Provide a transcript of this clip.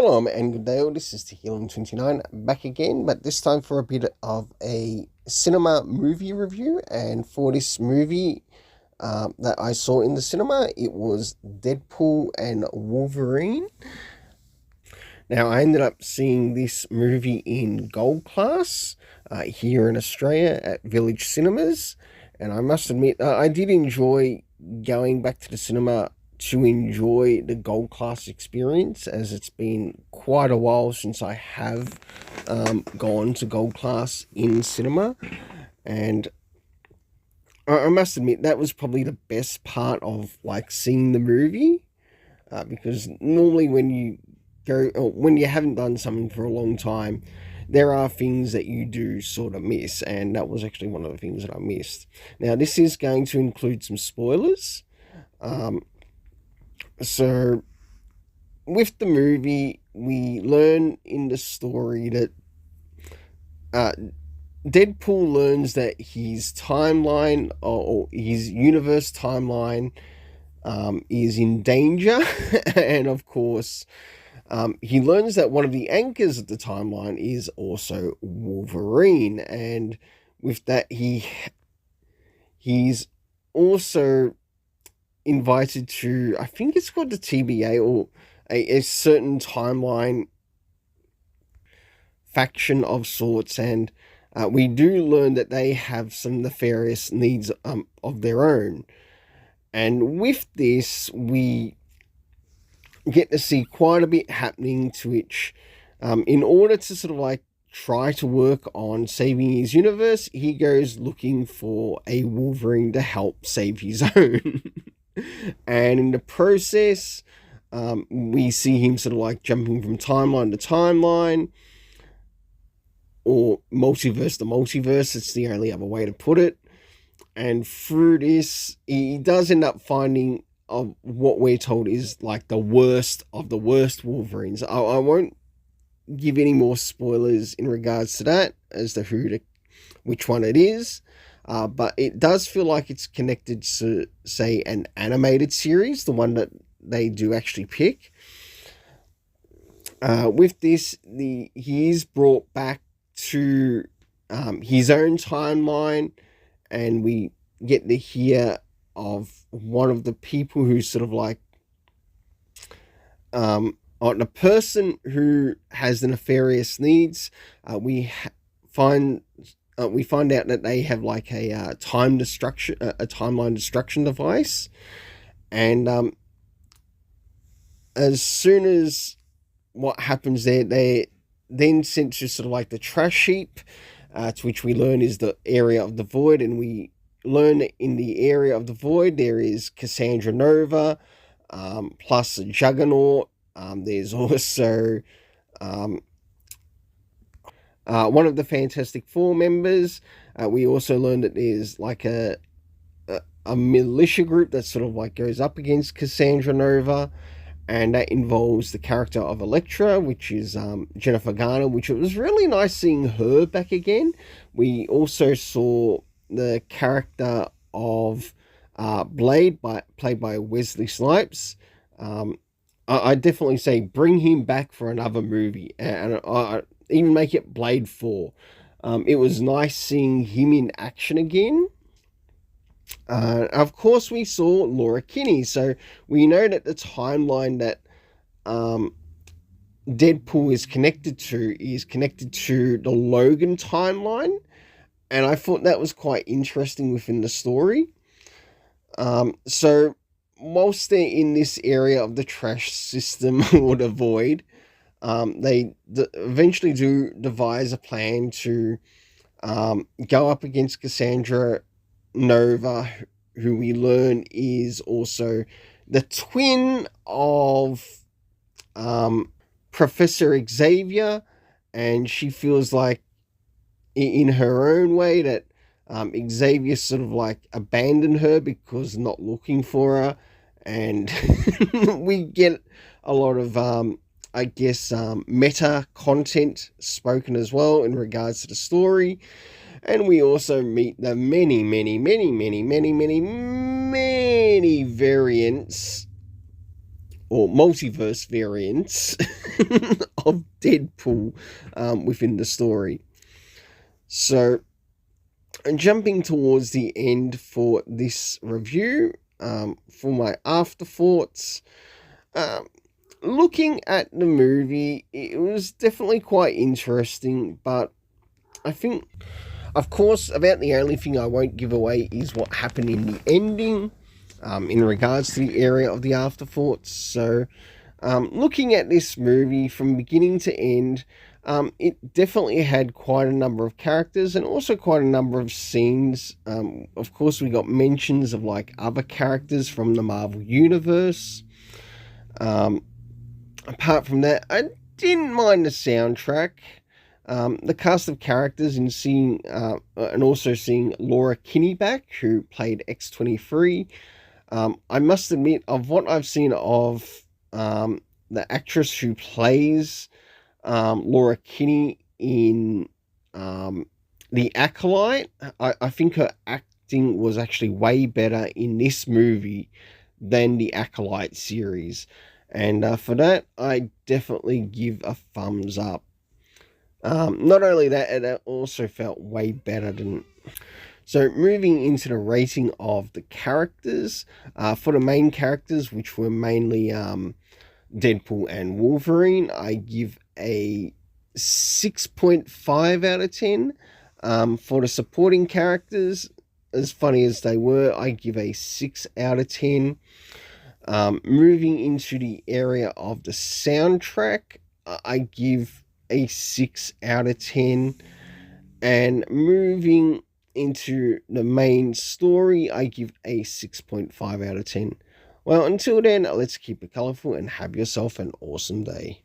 Shalom and good day all, this is Healing29 back again, but this time for a bit of a cinema movie review. And for this movie that I saw in the cinema, it was Deadpool and Wolverine. Now, I ended up seeing this movie in Gold Class here in Australia at Village Cinemas, and I must admit, I did enjoy going back to the cinema to enjoy the Gold Class experience, as it's been quite a while since I have gone to Gold Class in cinema. And I must admit, that was probably the best part of like seeing the movie, because normally when you go, or when you haven't done something for a long time, there are things that you do sort of miss, and that was actually one of the things that I missed. Now, this is going to include some spoilers. So, with the movie, we learn in the story that Deadpool learns that his timeline, or his universe timeline, is in danger. And of course, he learns that one of the anchors of the timeline is also Wolverine. And with that, he's also invited to, I think it's called the TBA, or a certain timeline faction of sorts, and we do learn that they have some nefarious needs of their own. And with this, we get to see quite a bit happening, to which, in order to sort of like try to work on saving his universe, he goes looking for a Wolverine to help save his own. And in the process, we see him sort of like jumping from timeline to timeline, or multiverse to multiverse. It's the only other way to put it. And through this, he does end up finding of what we're told is like the worst of the worst Wolverines. I won't give any more spoilers in regards to that as to which one it is. But it does feel like it's connected to, say, an animated series, the one that they do actually pick. With this, he is brought back to his own timeline, and we get to hear of one of the people who sort of like, the person who has the nefarious needs. We find out that they have like a timeline destruction device, and as soon as what happens there, they then sent to sort of like the trash heap, to which we learn is the area of the void. And we learn that in the area of the void there is Cassandra Nova, plus a Juggernaut. There's also one of the Fantastic Four members. We also learned that there's like a militia group that sort of like goes up against Cassandra Nova, and that involves the character of Elektra, which is Jennifer Garner, which it was really nice seeing her back again. We also saw the character of Blade, played by Wesley Snipes. I definitely say bring him back for another movie, and even make it Blade 4. It was nice seeing him in action again. Of course, we saw Laura Kinney, so we know that the timeline that Deadpool is connected to the Logan timeline, and I thought that was quite interesting within the story. So whilst they're in this area of the trash system or the void, they eventually do devise a plan to go up against Cassandra Nova, who we learn is also the twin of Professor Xavier, and she feels like in her own way that Xavier sort of like abandoned her because not looking for her. And we get a lot of meta content spoken as well in regards to the story. And we also meet the many variants or multiverse variants of Deadpool within the story. So, jumping towards the end for this review, for my afterthoughts, looking at the movie, it was definitely quite interesting, but I think, of course, about the only thing I won't give away is what happened in the ending, in regards to the area of the afterthoughts. So, looking at this movie from beginning to end, it definitely had quite a number of characters and also quite a number of scenes. Of course, we got mentions of like other characters from the Marvel Universe. Apart from that, I didn't mind the soundtrack. The cast of characters and seeing, and also seeing Laura Kinney back, who played X-23. I must admit, of what I've seen of the actress who plays Laura Kinney in The Acolyte, I think her acting was actually way better in this movie than the Acolyte series. And for that, I definitely give a thumbs up. Not only that, it also felt way better than... So moving into the rating of the characters, for the main characters, which were mainly Deadpool and Wolverine, I give a 6.5 out of 10. For the supporting characters, as funny as they were, I give a 6 out of 10. Moving into the area of the soundtrack, I give a 6 out of 10. And moving into the main story, I give a 6.5 out of 10. Well, until then, let's keep it colourful and have yourself an awesome day.